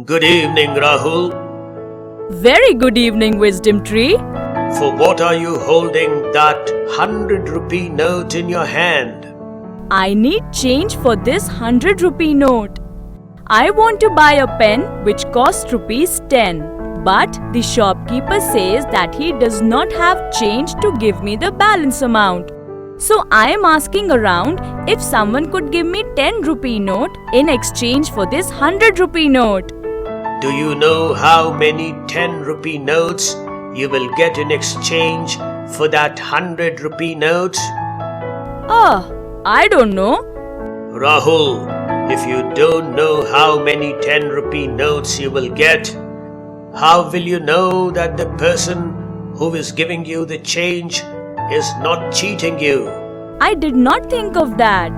Good evening, Rahul. Very good evening, Wisdom Tree. For what are you holding that 100 rupee note in your hand? I need change for this 100 rupee note. I want to buy a pen which costs rupees 10. But the shopkeeper says that he does not have change to give me the balance amount. So I am asking around if someone could give me 10 rupee note in exchange for this 100 rupee note. Do you know how many 10 rupee notes you will get in exchange for that 100 rupee note? I don't know. Rahul, if you don't know how many 10 rupee notes you will get, how will you know that the person who is giving you the change is not cheating you? I did not think of that.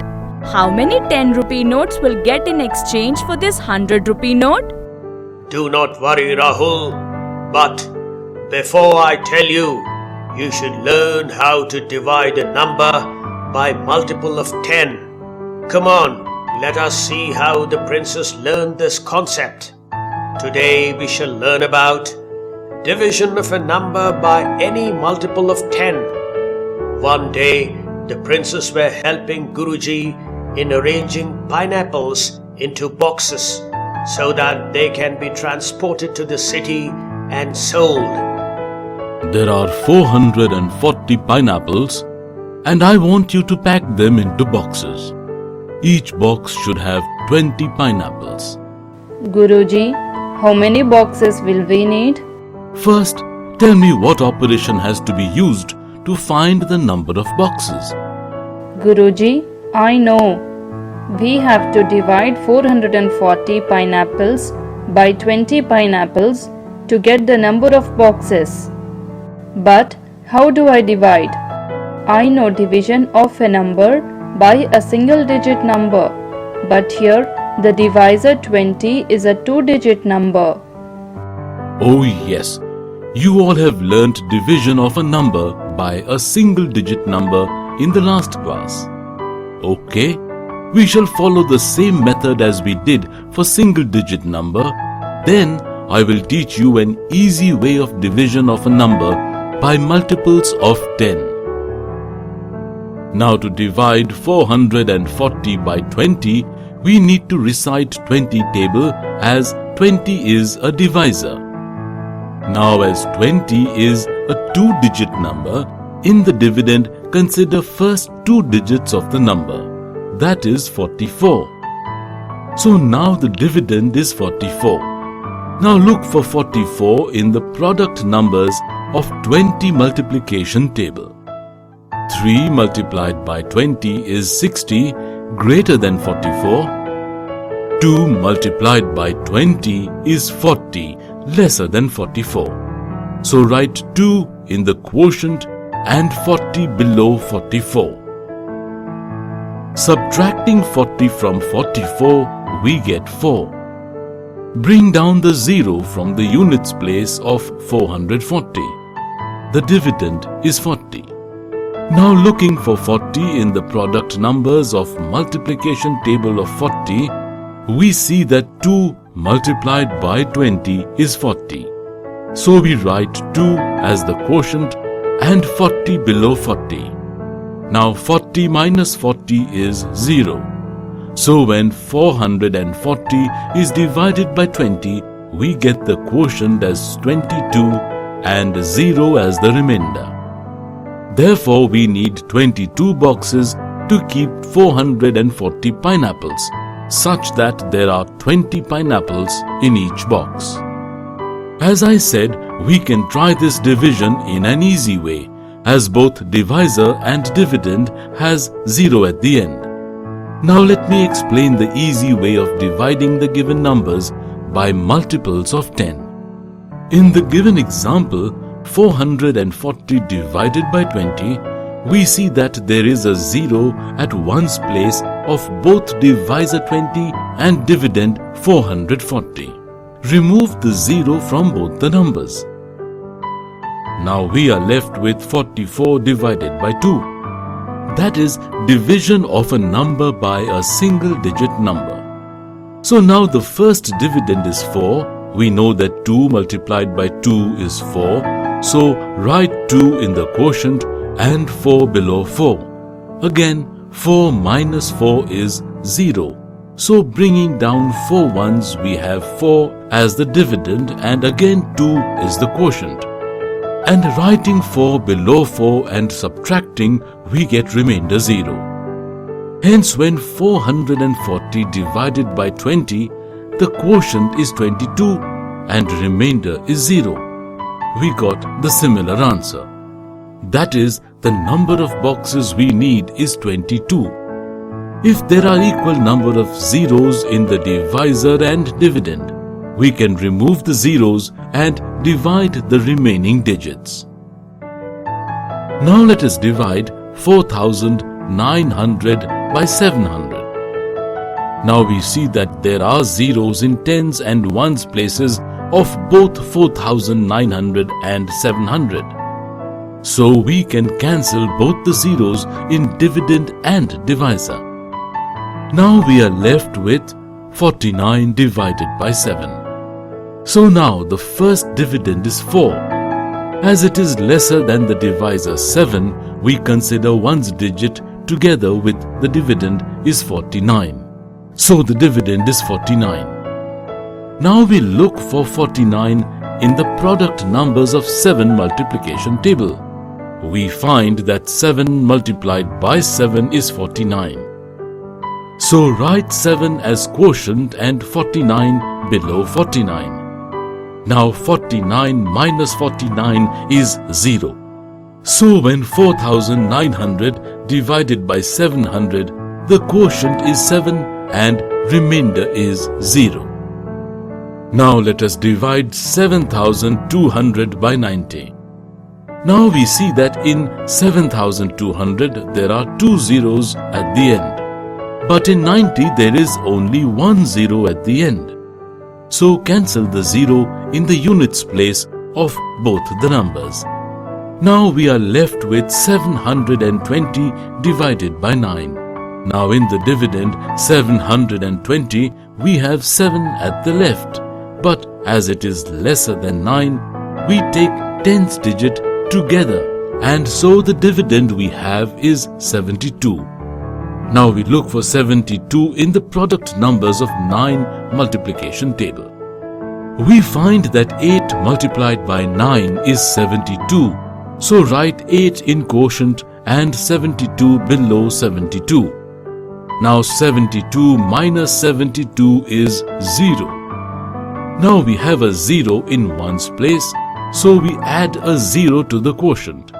How many 10 rupee notes will get in exchange for this 100 rupee note? Do not worry, Rahul. But before I tell you, you should learn how to divide a number by multiple of 10. Come on, let us see how the princess learned this concept. Today we shall learn about division of a number by any multiple of 10. One day, the princes were helping Guruji in arranging pineapples into boxes so that they can be transported to the city and sold. There are 440 pineapples and I want you to pack them into boxes. Each box should have 20 pineapples. Guruji, how many boxes will we need? First, tell me what operation has to be used to find the number of boxes. Guruji, I know. We have to divide 440 pineapples by 20 pineapples to get the number of boxes. But how do I divide? I know division of a number by a single digit number. But here the divisor 20 is a two-digit number. Oh yes, you all have learnt division of a number by a single digit number in the last class. Okay, we shall follow the same method as we did for single digit number. Then I will teach you an easy way of division of a number by multiples of 10. Now to divide 440 by 20, we need to recite 20 table as 20 is a divisor. Now as 20 is a two-digit number, in the dividend consider first two digits of the number, that is 44. So now the dividend is 44. Now look for 44 in the product numbers of 20 multiplication table. 3 multiplied by 20 is 60, greater than 44. 2 multiplied by 20 is 40, lesser than 44. So write 2 in the quotient and 40 below 44. Subtracting 40 from 44, we get 4. Bring down the 0 from the units place of 440. The dividend is 40. Now looking for 40 in the product numbers of multiplication table of 40, we see that 2 multiplied by 20 is 40. So we write 2 as the quotient and 40 below 40. Now 40 minus 40 is 0. So when 440 is divided by 20, we get the quotient as 22 and 0 as the remainder. Therefore, we need 22 boxes to keep 440 pineapples, such that there are 20 pineapples in each box. As I said, we can try this division in an easy way, as both divisor and dividend has 0 at the end. Now let me explain the easy way of dividing the given numbers by multiples of 10. In the given example, 440 divided by 20, we see that there is a 0 at one's place of both divisor 20 and dividend 440. Remove the 0 from both the numbers. Now we are left with 44 divided by 2. That is division of a number by a single digit number. So now the first dividend is 4. We know that 2 multiplied by 2 is 4. So write 2 in the quotient and 4 below 4. Again, 4 minus 4 is 0. So bringing down 4 ones, we have 4 as the dividend and again 2 is the quotient. And writing 4 below 4 and subtracting, we get remainder 0. Hence, when 440 divided by 20, the quotient is 22 and remainder is 0. We got the similar answer. That is, the number of boxes we need is 22. If there are equal number of zeros in the divisor and dividend, we can remove the zeros and divide the remaining digits. Now let us divide 4,900 by 700. Now we see that there are zeros in tens and ones places of both 4,900 and 700. So we can cancel both the zeros in dividend and divisor. Now we are left with 49 divided by 7. So now the first dividend is 4. As it is lesser than the divisor 7, we consider one's digit together with the dividend is 49. So the dividend is 49. Now we look for 49 in the product numbers of 7 multiplication table. We find that 7 multiplied by 7 is 49. So write 7 as quotient and 49 below 49. Now 49 minus 49 is 0. So when 4,900 divided by 700, the quotient is 7 and remainder is 0. Now let us divide 7,200 by 90. Now we see that in 7,200 there are 2 zeros at the end. But in 90 there is only 1 zero at the end. So cancel the 0 in the units place of both the numbers. Now we are left with 720 divided by 9. Now in the dividend 720, we have 7 at the left. But as it is lesser than 9, we take tens digit together, and so the dividend we have is 72. Now we look for 72 in the product numbers of 9 multiplication table. We find that 8 multiplied by 9 is 72. So write 8 in quotient and 72 below 72. Now 72 minus 72 is 0. Now we have a 0 in ones place, so we add a 0 to the quotient.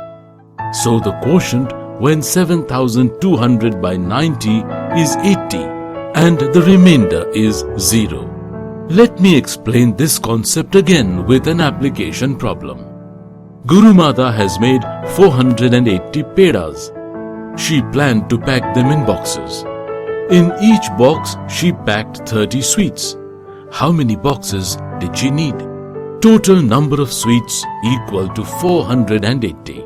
So the quotient when 7,200 by 90 is 80 and the remainder is 0. Let me explain this concept again with an application problem. Guru Mata has made 480 pedas. She planned to pack them in boxes. In each box, she packed 30 sweets. How many boxes did she need? Total number of sweets equal to 480.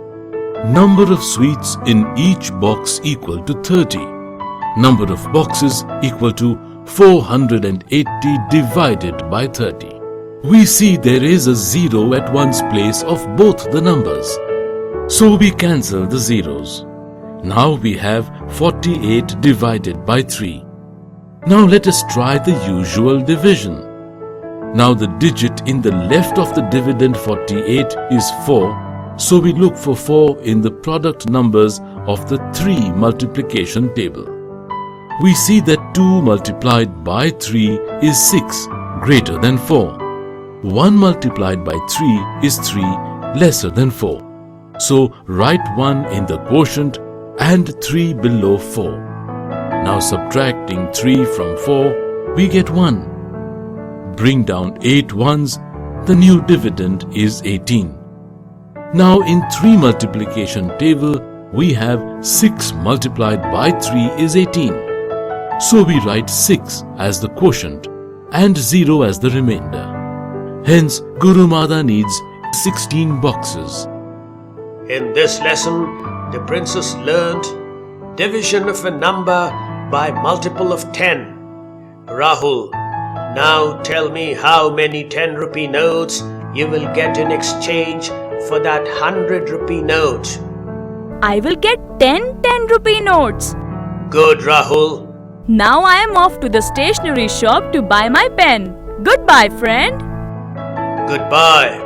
Number of sweets in each box equal to 30. Number of boxes equal to 480 divided by 30. We see there is a 0 at one's place of both the numbers. So we cancel the zeros. Now we have 48 divided by 3. Now let us try the usual division. Now the digit in the left of the dividend 48 is 4. So we look for 4 in the product numbers of the 3 multiplication table. We see that 2 multiplied by 3 is 6, greater than 4. 1 multiplied by 3 is 3, lesser than 4. So write 1 in the quotient and 3 below 4. Now subtracting 3 from 4, we get 1. Bring down 8 ones, the new dividend is 18. Now in 3 multiplication table, we have 6 multiplied by 3 is 18. So we write 6 as the quotient and 0 as the remainder. Hence, Guru Mata needs 16 boxes. In this lesson, the princess learned division of a number by multiple of 10. Rahul, Now tell me how many 10 rupee notes you will get in exchange for that 100 rupee note. I will get 10 rupee notes. Good, Rahul. Now I am off to the stationery shop to buy my pen. Goodbye, friend. Goodbye.